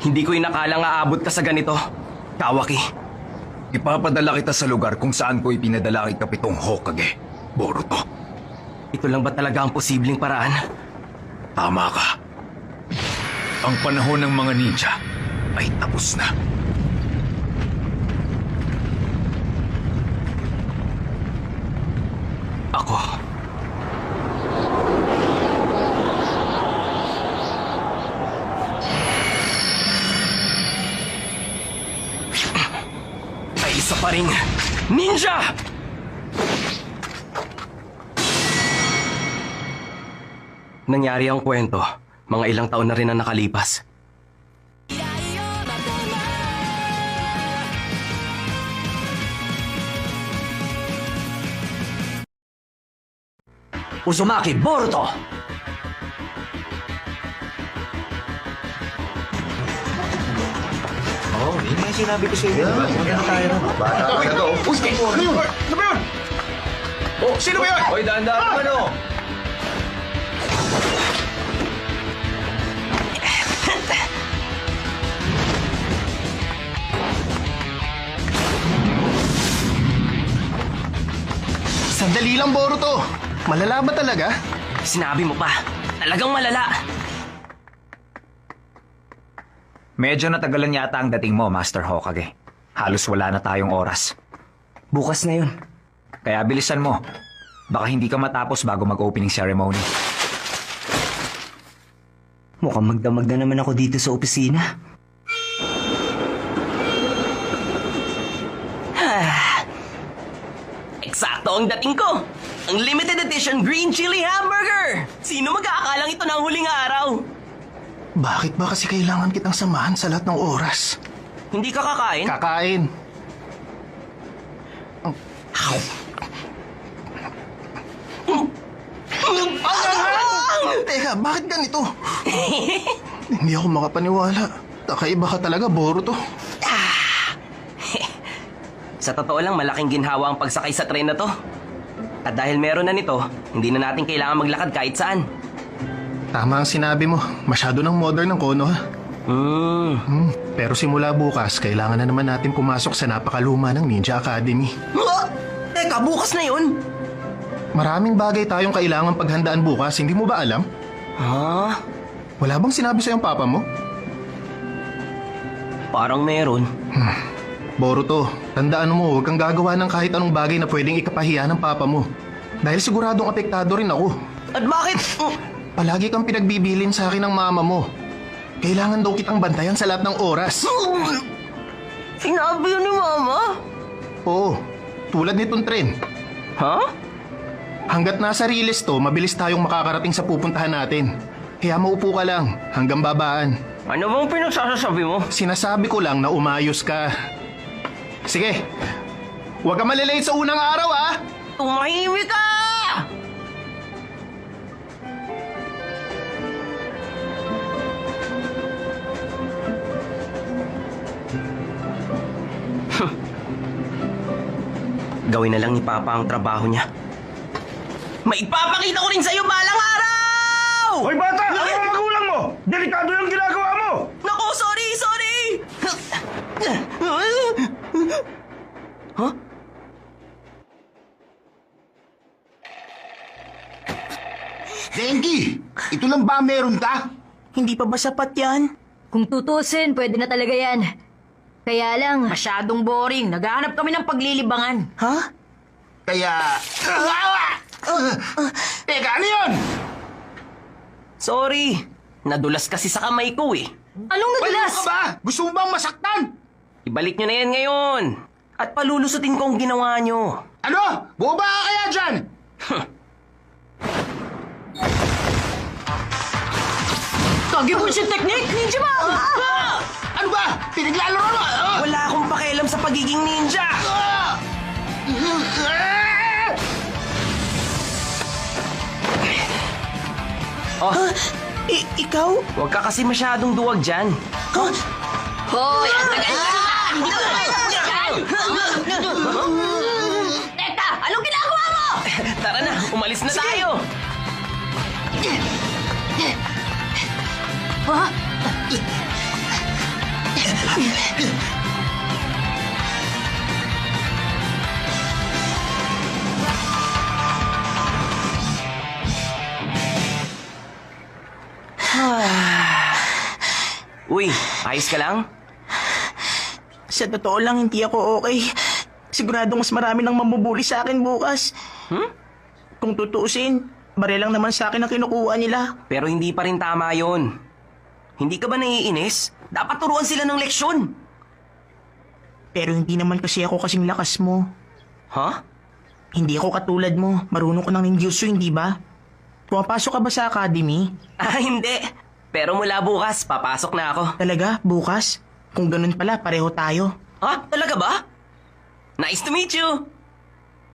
Hindi ko inakalang aabot ka sa ganito, Kawaki. Ipapadala kita sa lugar kung saan ko ipinadala kay Kapitong Hokage, Boruto. Ito lang ba talaga ang posibleng paraan? Tama ka. Ang panahon ng mga ninja ay tapos na. Ako. Ay isa pa ring ninja! Nangyari ang kwento. Mga ilang taon na rin ang nakalipas. Uzumaki Boruto! Oo, yun nga yung sinabi ko sa inyo. Maganda tayo nun. Bata ka na to. Uy, ano yun? Ano ba yun? Oh, sino ba yun? Hoy, dahan-dahan ka ano? Sandali lang, Boruto. Malala ba talaga? Sinabi mo pa. Talagang malala. Medyo natagalan yata ang dating mo, Master Hokage. Halos wala na tayong oras. Bukas na yun. Kaya bilisan mo. Baka hindi ka matapos bago mag-opening ceremony. Mukhang magdamag na naman ako dito sa opisina. Eksakto ang dating ko! Ang limited edition green chili hamburger! Sino mag-aakalang ito ng huling araw? Bakit ba kasi kailangan kitang samahan sa lahat ng oras? Hindi ka kakain? Kakain. Teka, bakit ganito? Hindi ako makapaniwala. Kakaiba ka talaga, Boruto. Sa totoo lang, malaking ginhawa ang pagsakay sa tren na to. At dahil meron na nito, hindi na natin kailangan maglakad kahit saan. Tama ang sinabi mo. Masyado ng modern ng Kono, ha? Pero simula bukas, kailangan na naman natin pumasok sa napakaluma ng Ninja Academy. Teka, bukas na yun! Maraming bagay tayong kailangan paghandaan bukas, hindi mo ba alam? Ha? Wala bang sinabi sa'yong papa mo? Parang meron. Boruto, tandaan mo, huwag kang gagawa ng kahit anong bagay na pwedeng ikapahiya ng papa mo. Dahil siguradong apektado rin ako. At bakit? Palagi kang pinagbibilin sa akin ng mama mo. Kailangan daw kitang bantayan sa lahat ng oras. Sinabi yun ni Mama? Oo, tulad nitong tren. Ha? Hanggat nasa riles to, mabilis tayong makakarating sa pupuntahan natin. Kaya maupo ka lang, hanggang babaan. Ano bang pinagsasasabi mo? Sinasabi ko lang na umayos ka. Sige, huwag ka malilate sa unang araw, ah! Tumahimik ka! Gawin na lang ni Papa ang trabaho niya. Maipapakita ko rin sa'yo balang araw! Hoy bata! Ano ang magulang mo? Delikado yung ginagawa mo! Naku, sorry! Huh? Dengi! Ito lang ba meron ka? Hindi pa ba sapat yan? Kung tutusin, pwede na talaga yan. Kaya lang, Masyadong boring. Naghahanap kami ng paglilibangan. Ha? Kaya... Teka, ano yun? Sorry. Nadulas kasi sa kamay ko eh. Anong Ano nadulas? ka ba? Gusto mo bang masaktan? Ibalik nyo na yan ngayon. At palulusutin ko ang ginawa nyo. Ano? Buba ka kaya dyan? Kagi-bullshit technique! Ninja ba? Ano ba? Pinaglalaro mo? Wala akong pakialam sa pagiging ninja. Oh, ikaw? Huwag ka kasi masyadong duwag dyan. Hoy, ang tagal na! Hindi ko kailangan! Teka! Anong ginagawa mo? Tara na, umalis na tayo. Ha? Uy, ayos ka lang? Sa totoo lang, hindi ako okay. Siguradong mas marami nang mamubuli sa akin bukas. Kung tutuusin, baril lang naman sa akin ang kinukuha nila. Pero hindi pa rin tama yon. Hindi ka ba naiinis? Dapat turuan sila ng leksyon. Pero hindi naman kasi ako kasing lakas mo. Ha? Hindi ako katulad mo. Marunong ko ng ninjutsu, hindi ba? Pumapasok ka ba sa academy? Ah, hindi. Pero mula bukas, papasok na ako. Talaga? Bukas? Kung ganun pala, pareho tayo. Ha? Talaga ba? Nice to meet you!